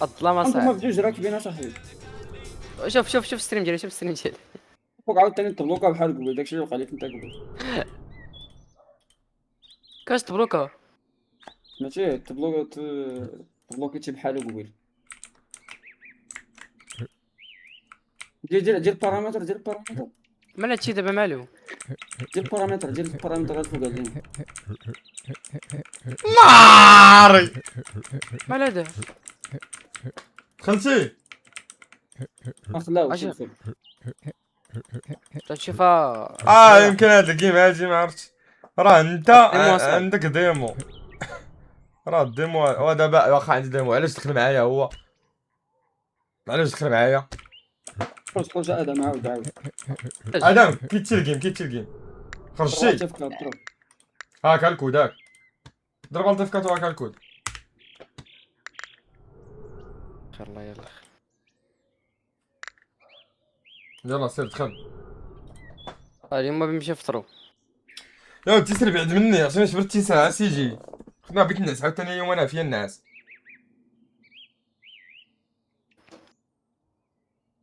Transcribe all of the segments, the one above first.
الظلام انتم صعب. بجوج راكبين اصاحبي. شوف الستريم ديالي، شوف الستريم ديالي. فوق عاوتاني تبلوكا بحال قبل، داكشي اللي وقع لك انت قبل. كاش تبلوكا. ماشي تبلوكيتي بحالو قبيل. دير بارامتر، دير بارامتر، مال هادشي دابا مالو. دير بارامتر، دير البارامتر غير فوق هادين. ناري مال هذا. دخلتي. خلاو اجي شوف. تنشوفها. يمكن هاد الجيم هادي ما عرفتش. راه انت الديمو أصعب. عندك ديمو. راه الديمو هو دابا واخا عندي ديمو، علاش دخل معايا هو؟ علاش دخل معايا؟ خرج ادم، عاود ادم كيتشي الجيم، كيتشي الجيم. خرجتي. تفكر ضرب. هاكا الكود، هاك ضرب الطفكات وهاكا الكود. خير الله يلا. يلا سير دخل. اليوم بنمشي نفطرو. يا ودي سير بعد مني عشان جبرتي ساعة سيجي. ما بغيت النعس عاوتاني اليوم انا فيا النعاس.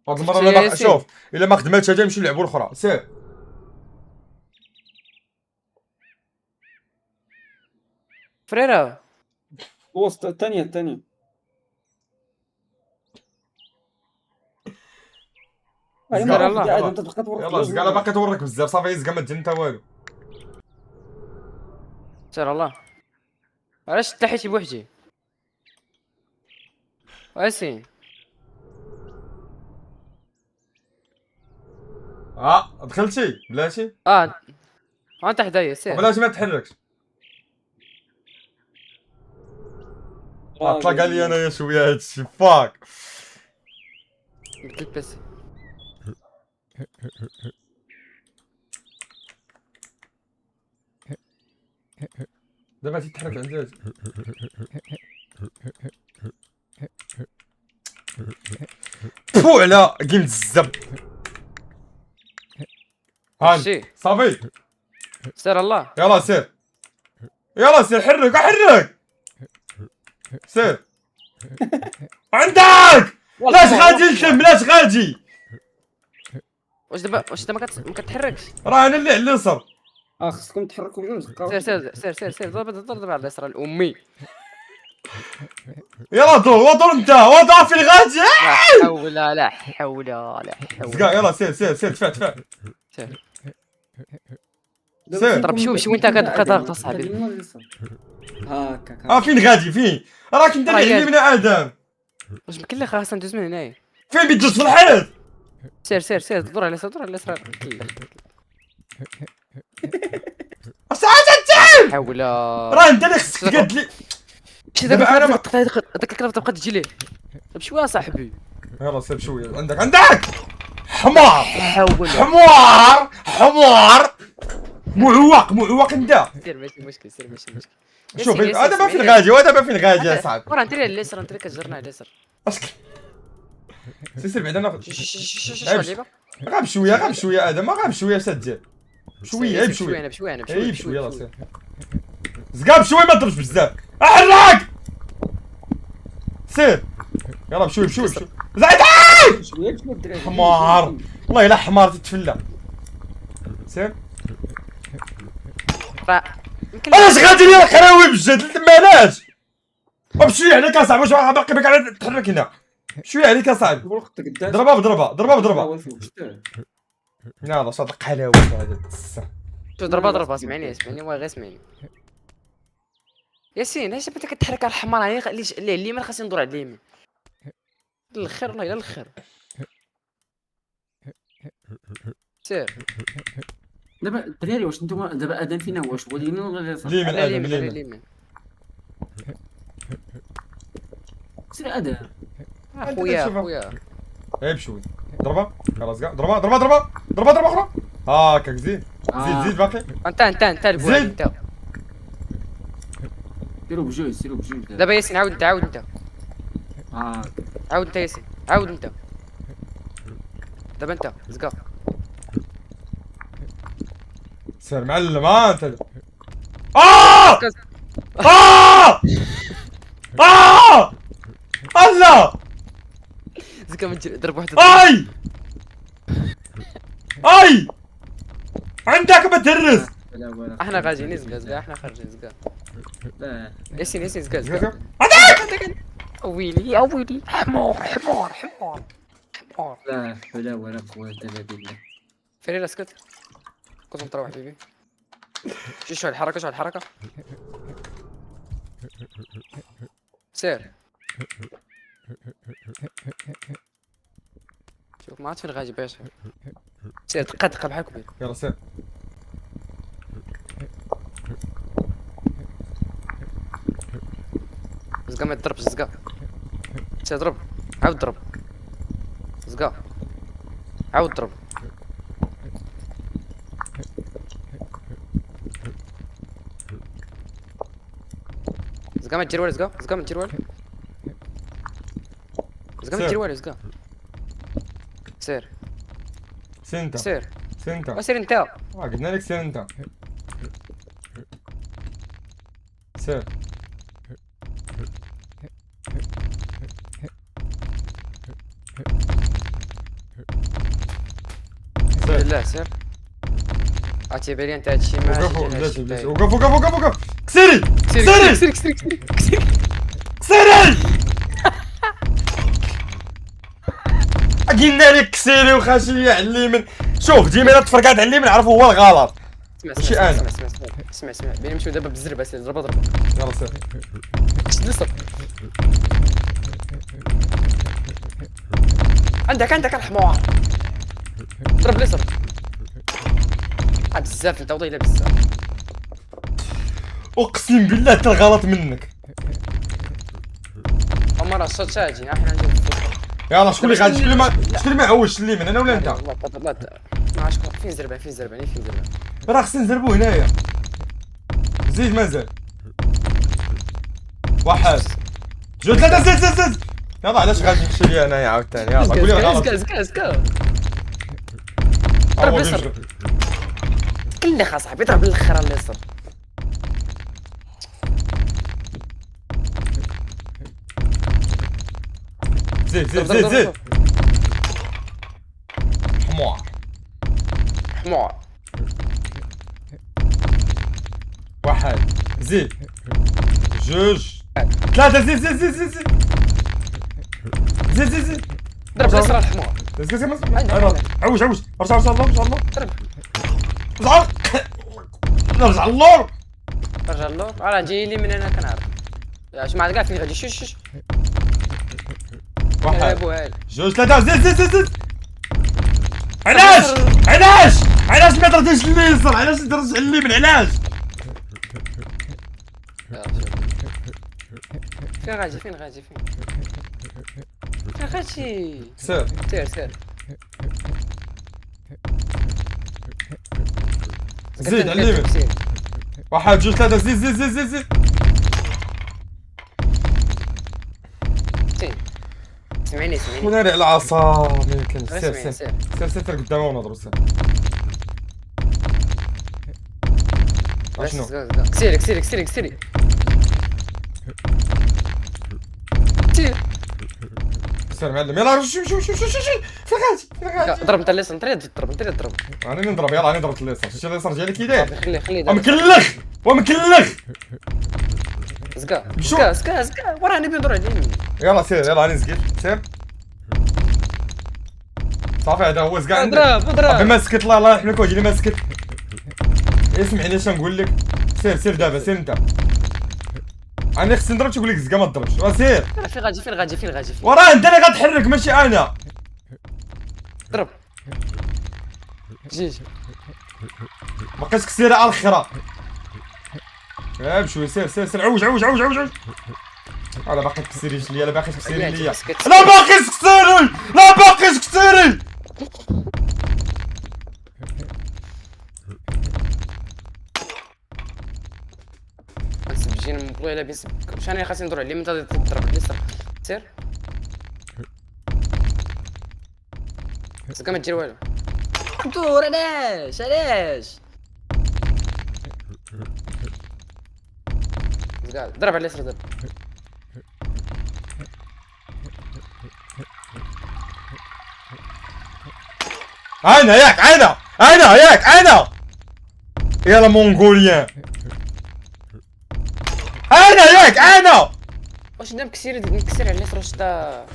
هاد المرة شفتي يا الا ياسين؟ شوف الا ما خدماتش هادي نمشيو نلعبو الاخرى، سير. فريرة. وسط الثانية. هاي زكار مرة الله. واحدة ادم تبقى تورط يلا زقالة باقي تورك بزاف، صافي زقا ما تجي نتا والو. سير الله. علاش تحيتي بوحدي؟ ياسين. دخلتي بلاتي. انت حدايا سير. بلاتي ما تحركش. طلق علي انايا شويه هادشي فاك. قلت البيسي. دابا تيتحرك عندي هادشي. فو على جيم الزب. ماشي. صافي سير الله. يلا سير. يلا سير حرك سير. عندك لاش غادي نتلم، لاش غادي. واش دابا ما كتحركش؟ راه انا اللي على اليسر. خصكم تحركوا بجوج. سير ضرب على اليسار الامي. يلا دور انت ودور فين غادي. لا حول. زقا يلا سير دفع. سير. ضرب شوي انت كتبقى ضاغط اصاحبي. هاكا فين غادي فين؟ راك انت اللي علمنا ادم. واش يمكن لي خاصنا ندوز من هنايا؟ فين بيدوز في الحيط؟ سير دور على اليسار. اش عاد حول. راه انت اللي خصك تقاد لي. شي دابا دابا أنا انا هذاك الكلاب تبقى تجي ليه. بشويه صاحبي. يلا سير بشويه. عندك حمار حول. حمار معوق انت. سير ماشي مشكل. شوف هذا ما فين غادي وهذا ما فين غادي يا صاحبي. ورا انت اليسار، انت اللي كتجرنا على اليسار. سير بعدا ناخذ غادي غير بشويه ادم، غير بشويه اش تدير. بشويه بشويه انا بشويه يلا سير. زقا بشويه ما تضربش بزاف. احرق سير. يلا بشويه زعيد حمار. والله الا حمار تتفلى. سير. علاش غادي لي القراوي بجد مالاش؟ وبشويه عليك اصاحبي، واش باقي بك على تحرك هنا؟ شويه عليك اصاحبي. ضربه بضربه. يلا صدق حلاوه هذا. شوف ضربه اسمعني والله غير اسمعني. ياسين علاش انت كتحرك على الحمار؟ عليه اللي اليمين خاصني ندور على اليمين. للخير والله الا للخير. سير. دابا الدراري واش نتوما دابا ادم فينا واش هو اليمين ولا اليسار؟ اليمين على ادم اليمين. سير ادم. خويا. عيب شوي. ضربه خلاص كاع ضربه اخرى. هاكاك زيد باقي. انت البوان انت. سيروا بجوج دابا ياسين عاود انت. عاود انت ياسين، عاود انت. دابا انت زقا. سير معلم انت. لا زكا ما تجري ضرب واحد اي اي عندك ما تهرس. لا ولا احنا غاديين زكا احنا خارجين زكا لا ياسين زكا زكا. ويلي يا ويلي حمار لا حول ولا قوة إلا بالله. فريرة اسكت كونسنطرا حبيبي شوف الحركة سير شوف ما عاد فين غادي باش سير دقة بحال كبير يلا سير. زكا ما تضربش زكا سير ضرب عاود ضرب زكا عاود ضرب زكا ما تجري والو زكا ما تجري والو زكا ما تجري والو زكا سير سير انت سير سير انت. وسير انت قلنا لك سير انت. سير سير. بالله سير عرفتي بالي انت هادشي ما وقف جاش بلاتي وقف كسيري كسيري كسيري كسيري كسيري. قلنا لك كسيري وخاشي على اليمين. شوف ديما الا تفرقعت على اليمين عرفوا هو الغلط. ماشي انا. اسمع بين نمشيو دابا بالزربه سير ضربه يلا سير. شد اليسر عندك الحمار ضرب اليسر بزاف انت وضيله بزاف اقسم بالله حتى الغلط منك. عمر الصوت ساجي احنا نجيب يلا شكون اللي غادي شكون اللي ما عوجش اليمين انا ولا انت؟ ما عرفتش فين زربه راه خصنا نزربو هنايا. زيد مازال. واحد جوج ثلاثة زيد. يلا علاش غادي نمشي لي انايا عاوتاني. يلا قولي الغلط. زكا ضرب اليسر كل خا صاحبي ضرب الاخر على اليسر زيد حمار. واحد زيد جوج ثلاثة زيد ضرب اليسر على الحمار عوج ارجع الله ضرب نرجع اللور. رجع اللور راه جاي لي من انا كنعرف اش ما عاد كاع فين غادي شوش واحد بوهال جوج ثلاثة زيد. علاش ما درتيش اليسار؟ علاش درت على اليمين؟ علاش؟ فين غادي سير زيد على اليمين. واحد جوج ثلاثة زيد. سمعني وناري على العصا ما يمكنش. سير سير قدامه ونضرب. سير شنو؟ كسيري سير معلم. يلا شوف فين غادي ضرب انت اليسار انت تضرب راني نضرب. يلا راني ضربت اليسار. شتي اليسار ديالي كي داير خلي ومكلخ. زكا وراني بيدور على اليمين يلا سير. يلا راني نسكت. سير صافي هذا هو زكا عندك. اضرب ما سكت. الله يرحمك وجهي ما سكت. اسمعني اش نقول لك. سير دابا سير انت. انا خصني نضرب تقول لك زكا ما تضربش. سير فين غادي وراه انت اللي غتحرك ماشي انا. ضرب جيج بقيت كسيره على الاخرى. بشوي سير عوج انا باقي تكسيريش ليا. لا باقي تكسيري ليا. لا باقي تكسيري. نسب جينا مبغي الا بيسب شاني خاصني ندور عليه من تضرب اليسار سير زكا ما تجري والو دور علاش زكا ضرب على اليسار ضرب انا ياك انا ياك انا يلا مونغوليان انا ياك انا واش انت مكسر على اليسار واش انت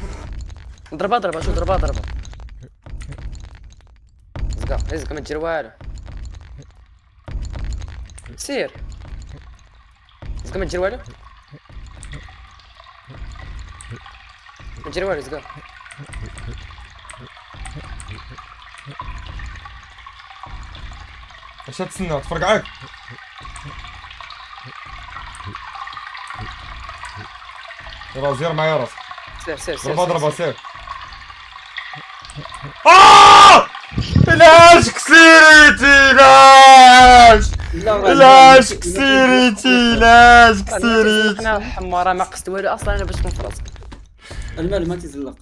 ضربه شو ضربه زقا ما دير والو سير زقا ما دير والو زقا اش تسنى تفرقعك يلا زير معايا راسك سير ضربة سير علاش كسيريتي علاش كسيريتي انا حمارة ما قصد والو اصلا انا باش نكون في راسك المال ما تيزلق.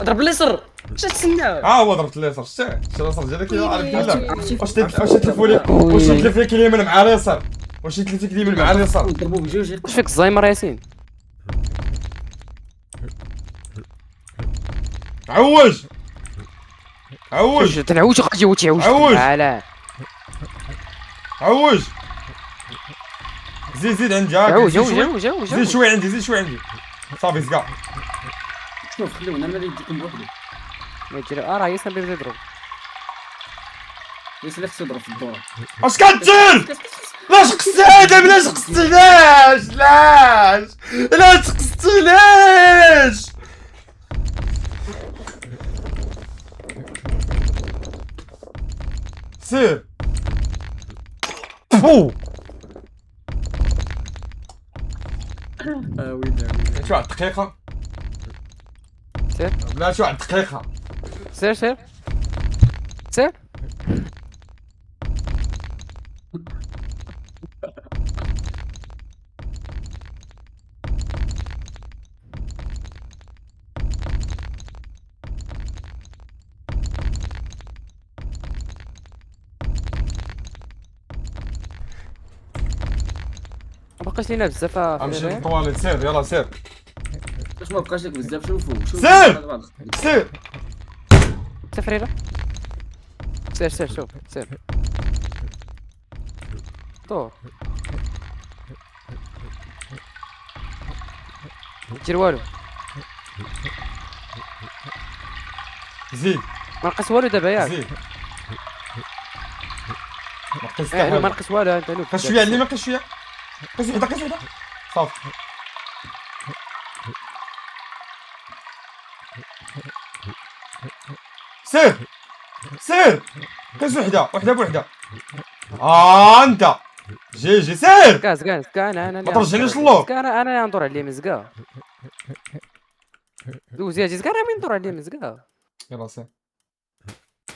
ضرب اليسر اش تسنى هو ضربت اليسار شتي اليسار ديالك عارف لا واش تلفوا لي واش تلف لك اليمين مع اليسار واش تلف لك اليمين مع اليسار ضربوا بجوج. واش فيك الزهايمر ياسين عوج تنعوج غادي وتعوج عوج. علاه عوج زيد عندي هاك عوج زيد شوي عندي صافي زكا شوف خليونا انا اللي يديكم بوحدي. ما يجري راه ياسين بدا يضرب ياسين خصو يضرب في الدور. اش كدير لاش قصتي ادم لاش قصتي لاش سير فو وين شو على الدقيقة سير لا شو على الدقيقة سير مبقاش لينا بزاف امشي للطواليت سير يلا سير باش ما بقاش لك بزاف. شوفوا سير فريرة سير شوف سير دور دير والو زيد ما نقص والو دابا ياك زيد ما نقص والو انت نوب قص شويه علي ما قص شويه قص وحده صافي سير قص وحده بوحده انت جي سير زكا انا ما ترجعنيش اللور انا ندور على اليمين زكا دوز يا زكا راه مين ندور على اليمين زكا يلا سير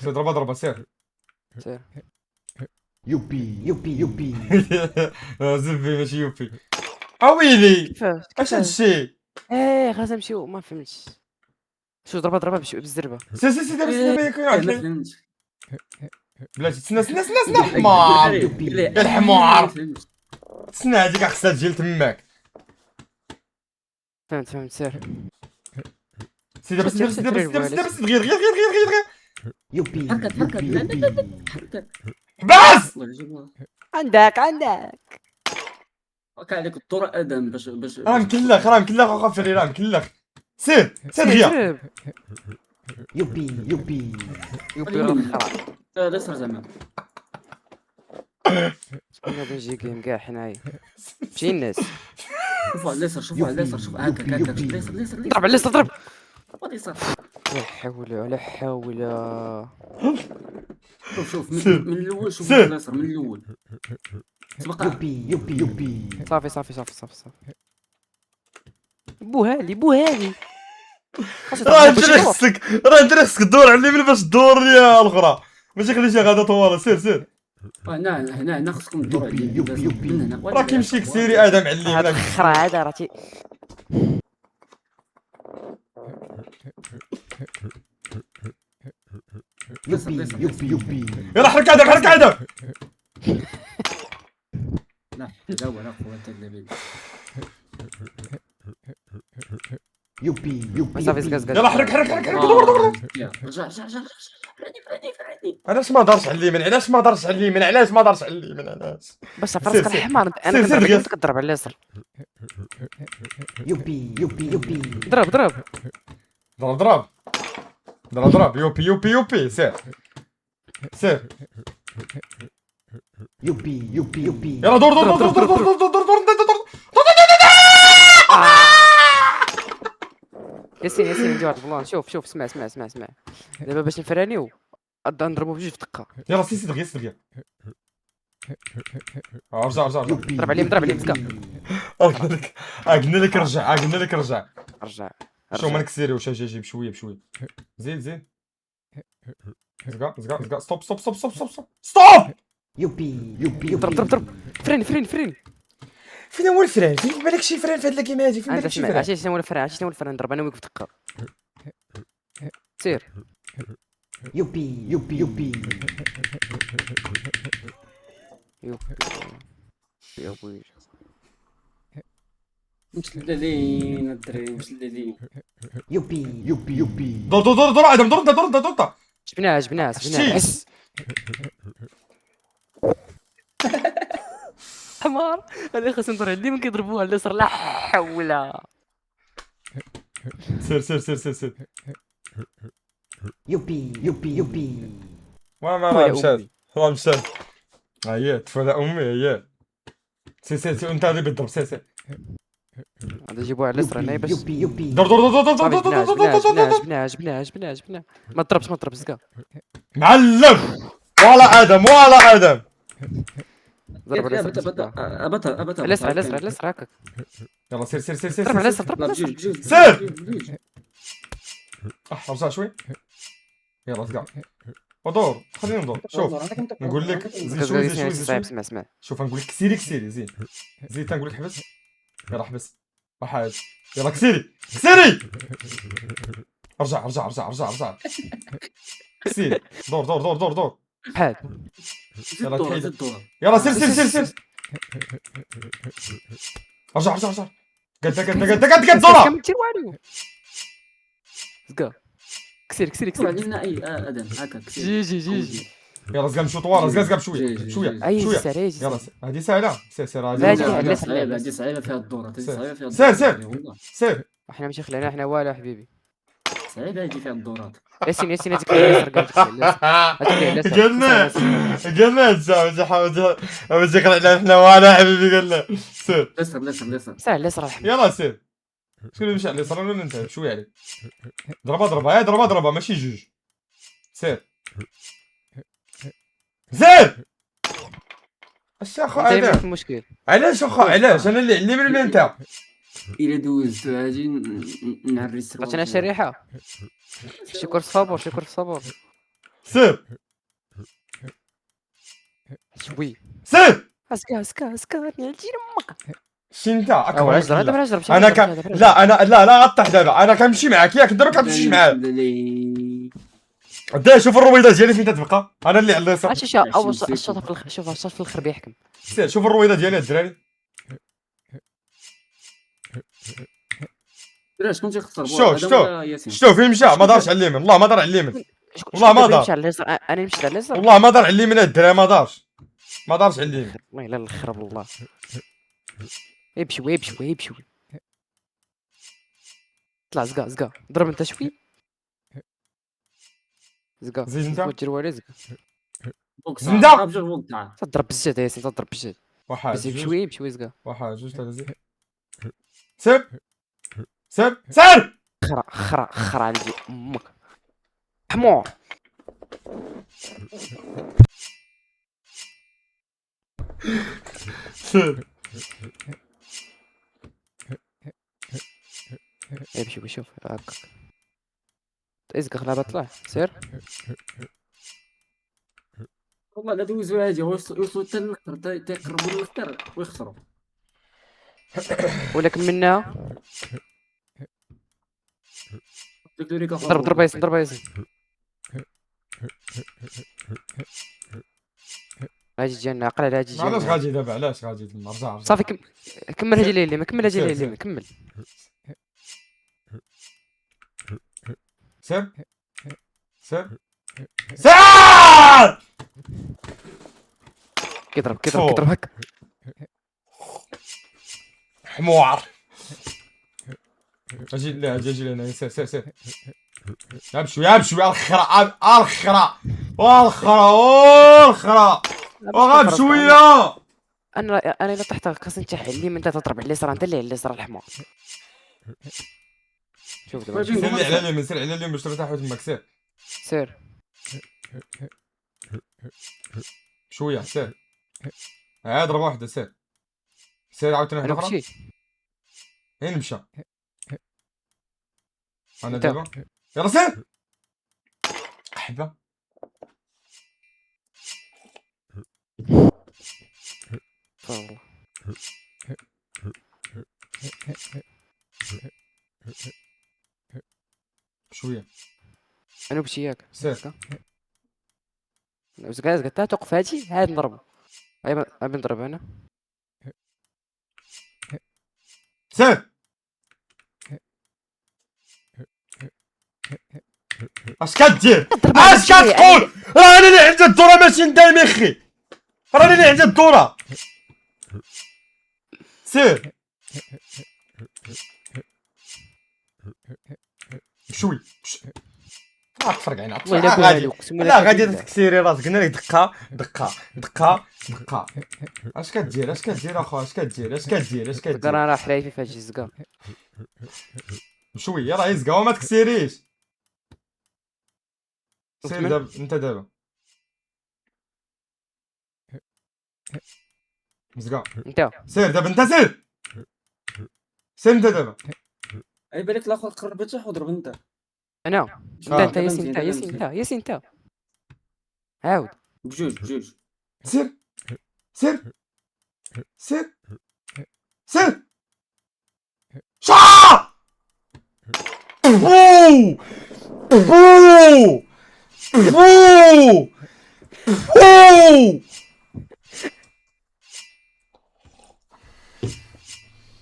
ضربه سير يوبي زلفي ماشي يوبي اويلي كيفاش اش هادشي خلاص نمشيو ما فهمتش شو ضربه بالزربه سي دابا ما فهمتش. بلاتي تسنى حمار الحمار تسنى هاديك خصها تجي لتماك فهمت سير سي دابا غير يوبي حركة. باس عندك وقع عليك الدور ادم باش راه مكلخ وقف في راه مكلخ سير غير يوبي اليسار زعما. شكون غادي نجي كاين كاع حنايا مشي الناس شوفوا على اليسار شوف هكا اليسار ضرب على اليسار ضرب اليسار. لا حول شوف من الاول. شوف اليسار من الاول. يوبي صافي بوهالي راه انت خصك تدور على اليمين باش تدور يا الاخرى ماشي خليتيها غادا طوال سير هنا خصكم تدوروا عليه. راه كيمشي كسيري ادم على اليمين هذا الخرا هذا راه يوبي يلا حرك ادم لا حول ولا قوة الا بالله. يوبي صافي زكا يلا حرك دور رجع علاش ما دارش على اليمين علاش ما دارش على اليمين علاش ما دارش على اليمين علاش باش سير، فراسك سير. الحمار سير، انا سير، كنضرب عليك دقيقة. انت كضرب على اليسار. يوبي يوبي يوبي ضرب ضرب. ضرب ضرب ضرب ضرب يوبي يوبي يوبي سير سير يوبي يوبي يوبي يلا دور دور دور دور دور دور دور دور دور دور دور. ياسين ياسين ندير واحد البلان. شوف اسمع دابا باش نفرانيو نضربو بجوج في دقه. يلا سي دقيقة سي دقيقة رجع رجع رجع يوبي ضرب عليه مسكا. قلنا لك رجع قلنا لك رجع رجع شو ما نكسيريوش اجي بشويه بشويه زيد زيد زقا زقا زقا ستوب ستوب ستوب ستوب ستوب ستوب يوبي يوبي ضرب فريني. فين هو الفران فين بالك شي فران في هاد الكيما هادي فين انت بالك شي سمع فران عرفتي شنو هو الفران نضرب انا وياك في دقه. سير يوبي يوبي يوبي يا بوي مشللين الدراري مشللين. يوبي يوبي يوبي دور دور دور دور ادم دور دور دور دور جبناها شتي؟ حس. حمار هذا خاص ندور عليه من كيضربوها على اليسار لا حول. سير سير سير سير سير يوبي يوبي يوبي ما مشات ما مشات هي تفادى امي هي سير سير سير انت اللي بتضرب سير سير هذا جيبوها على اليسار هنا باش يوبي يوبي دور دور دور دور دور دور دور دور دور دور جبناها. ما تضربش زكا. معلم ولا ادم ولا ادم ضرب على اليسار. على اليسار هكاك. يلا سير سير سير سير ضرب على سير اليسار ضرب على اليسار. سير. رجع شوي يلا زقا ودور خلينا ندور شوف نقول لك زيد شوي زيد شوي زيد شوي اسمع شوف نقول لك كسيري زين زيد تنقول لك حبس يلا حبس واحد يلا كسيري رجع كسيري دور حاد يلا زيد كحيد. الدور. يلا سير رجع قد دورة كم دير والو زكا. كسير علينا اي ادم هكا كسير. جي يلا زقا نمشيو طوال زقا بشويه جي. شويه اي شويه سير يلا هذه سهله سير لا، هذه جي. لا، علاش صعيبه علاش؟ هذه صعيبه فيها الدور هذه سير. صعيبه فيها سير. الدور والله. سير احنا ماشي خلينا احنا والو حبيبي. صعيبه هذه فيها الدورات. ياسين هذيك اليسار قلنا وجهك على احنا وانا حبيبي قلنا سير لسه سهل اليسار الحبيب. يلا سير شكون اللي مشى على اليسار ولا انت شويه عليك ضربه ماشي جوج سير اش اخو انت ادم في المشكل. علاش اخو علاش انا اللي من انت الا دوزت غادي نعري السروال. عرفتي انا شريحه. شكر صبر سير شوي. سير اسكا نجي امك. شي انت اكبر علاش منك. ضرب انا كان لا انا لا غطح دابا انا كنمشي معاك ياك انت ما كتمشيش معايا دا شوف الرويضه ديالي فين تتبقى انا اللي على اليسار عرفتي شا اول الشوط في الاخر. شوف الشوط في الاخر بيحكم. سير شوف الرويضه ديالي الدراري شكون تيخسر شوف شوف فين مشى ما دارش على اليمين والله ما دار على اليمين والله ما دار. مشى على اليسار انا مشيت على اليسار. والله ما دار على اليمين الدراري ما دارش على اليمين والله الا الخرب الله. بشوي طلع زقا ضرب انت شوي زقا. زيد انت. دير والو زقا. زنده. تضرب بالجد يا ياسين تضرب بالجد. واحد بس جوج بشوي زقا. واحد جوج ثلاثة زيد سير خرا عندي امك حمار. سير بشوي شوف هكاك. ازقا خليها تطلع سير. والله لا دوزوا هادي وصلوا حتى للاخر تيقربوا للاخر ويخسروا. ولكن منها ضرب ياسين. غادي تجينا عقل على هادي علاش غادي دابا علاش غادي تما رجع صافي كمل هادي ليلي كمل هادي ليلي كمل. سير كيضرب فو. كيضرب هكا. حمار. اجي لا اجي لهنا. سير سير سير. يا بشويه الخرا الخرا والخرا وغا بشويه. انا الا طحت خاصني نتحل اليمين، انت تضرب على اليسار، انت اللي على اليسار الحمار. شوف دابا واجي سير هما لي على اليمين، سير على اليمين باش ترتاح تماك. سير سير. شويه. سير ضربه واحده. سير سير عاوتاني واحده انا اخرى. مشي. وين مشى؟ انا انت. دابا يلا سير. حبه والله. شويه. انا مشي ياك. سير زكا زكا توقف هادي عاد نضربو. غادي نضرب انا. سير. اش كدير؟ اش كتقول؟ راني اللي عندي الدوره ماشي انت المخي. راني اللي عندي الدوره. سير بشوي ما تفرق عينك. والله الا غادي قولها اقسم بالله لا غادي بالله. تكسيري راسك. انا دقه دقه دقه دقه. اش كدير؟ اش كدير اخو؟ اش كدير؟ اش كدير؟ اش زكا كدير؟ راه حلايفي فهاد الشيء زكا. بشويه راه يزقا وما تكسيريش. سير من؟ دابا انت دابا زقا. انت. سير دابا انت. سير سير انت دابا. اي بالك الاخر قرب تاح وضرب انت. انا. انت دابا ياسين، مزيان، انت دابا ياسين، مزيان. انت ياسين، انت عاود. بجوج. سير سير سير سير. شا بو بو بو بو.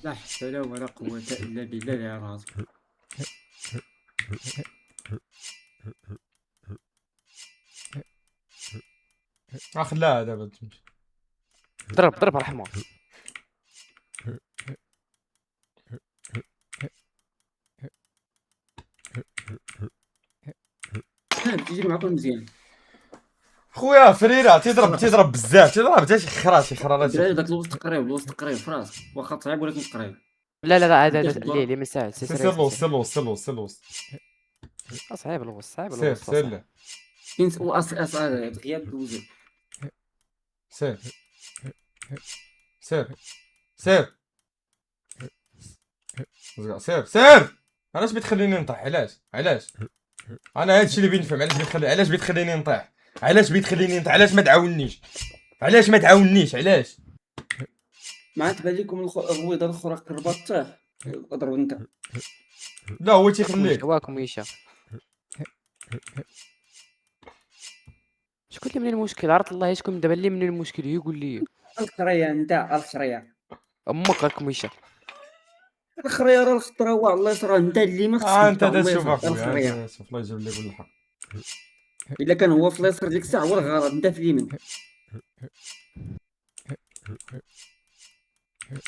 لا حول ولا قوة الا بالله العظيم. خلاها دابا تمشي. ضرب على الحمار. تيجي معكم مزيان. خويا فريرة تيضرب بزاف. تيضرب حتى شي خرا الدراري داك الوسط قريب في راسك، واخا صعيب ولكن قريب. لا عاد دير اللي من ساعد. سير لوس سير لوس سير لوس سير لوس. صعيب الوسط، صعيب سير الوسط. سير له. كاين واصل غياب دوزو. سير سير سير زقا. سير سير. علاش بتخليني نطيح؟ علاش انا هادشي اللي بينفهم. علاش بتخليني نطيح؟ علاش ما تعاونيش؟ علاش ما تبان لكم الرويضه الاخرى قربات تاح اضرب انت. لا هو تيخليك. واكم يشا. شكون اللي من المشكل؟ عرفت الله شكون دابا اللي من المشكل يقول لي. الخريه انت الخريه. امك راكم يشا. الخريه راه الخطره هو الله يسرى انت اللي ما خصك انت الله شوف يسرى اخويا. الخريه. انت شوف الله يجيب لك كل الحق. الا كان هو في اليسار ديك الساعه هو الغلط انت في اليمين.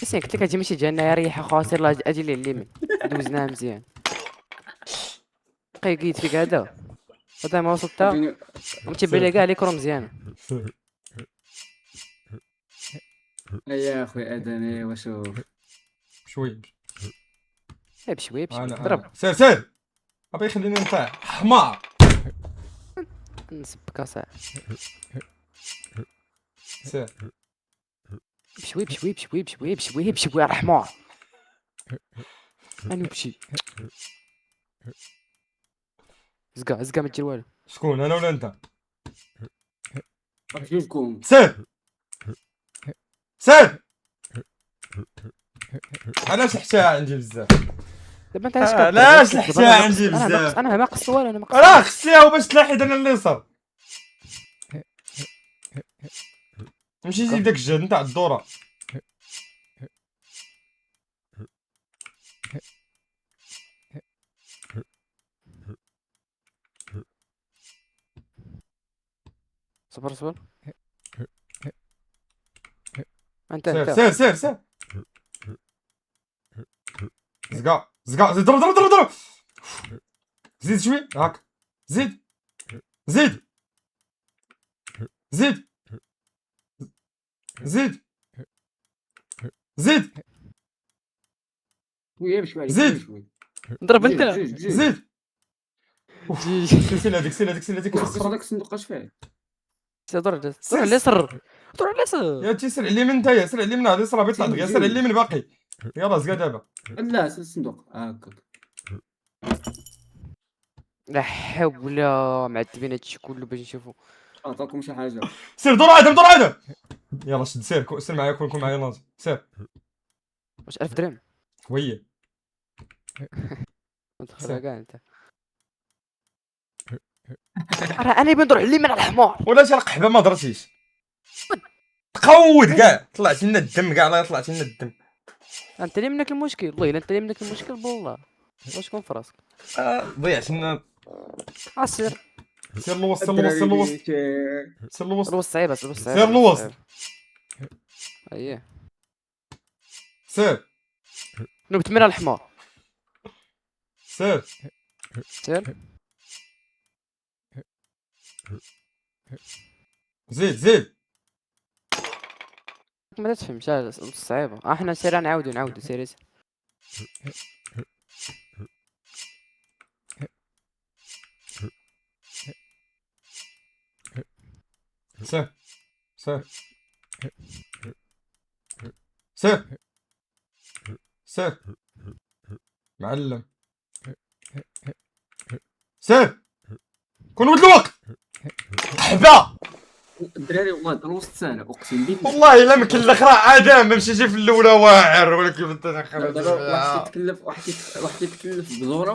بس قلت لك هادي ماشي ديالنا، يا ريحه خاسر لا اجي ليه اليمين. دوزناها مزيان. بقى قيد فيك هذا هذا ما وصلت عرفتيني؟ ومتبع لي كاع لي كرو مزيانه. يا اخوي ادمي وشوف. شوي بشويه انا ضرب. سير ابي يخليني نطيح حمار. نسبك اصاحبي. سير بشويه على الحمار. انا بشي زقا ما دير والو. شكون انا ولا انت؟ جوجكم سير علاش حتى عندي بزاف؟ دابا انت علاش علاش الحتى عندي بزاف؟ انا ما قصت والو. انا ما قصت راه خصيها باش تلاحظ انا اللي صار. ماشي زيد داك الجهد نتاع الدوره. صبر صبر. انت سير انت سير سير سير. زقا زقا زيد ضرب ضرب ضرب ضرب. زيد شوي هاك. زيد زيد زيد زيد زيد شويه بشويه زيد. شويه. ضرب زيد، انت. زيد، زيد. زيد. جي سير هذيك سير هذيك سير هذيك. وخسر هذاك الصندوق اش فيه. ضرب على اليسر. ضرب على اليسر. يا تي سير على اليمين نتايا، سير على اليمين هذا يصرى بيطلع دغيا، سير على اليمين باقي. يلاه زقا دابا. لا الصندوق هكاك. لا حول معذبين هادشي كله باش نشوفو. عطاكم شي حاجه. سير دور عادم دور عادم. يلا شد سير سير معايا كون معايا ناضي سير. واش 1000 درهم؟ وي ندخلها كاع انت. راه انا بندور على اليمين على الحمار. ولا شي القحبه ما درتيش. تقود كاع طلعت لنا الدم كاع، الله طلعت لنا الدم. انت اللي منك المشكل، والله الا انت اللي منك المشكل بالله. واش كون في راسك؟ ضيعت لنا. سير سير لوسط سير لوسط سير لوسط سير لوسط الوسط صعيبه، الوسط صعيبه. سير الوسط. اييه سير نبت من الحمار. سير سير زيد زيد. ما تفهمش الوسط صعيبه. احنا سير نعاودو سير سير. سير سير سير سير معلم سير كون ود الوقت. قحبه الدراري والله الوسط سهله اقسم بالله. والله الا يمكن الاخرى عاد ما مشيتي في الاولى واعر ولكن انت دابا واحد يتكلف بزوره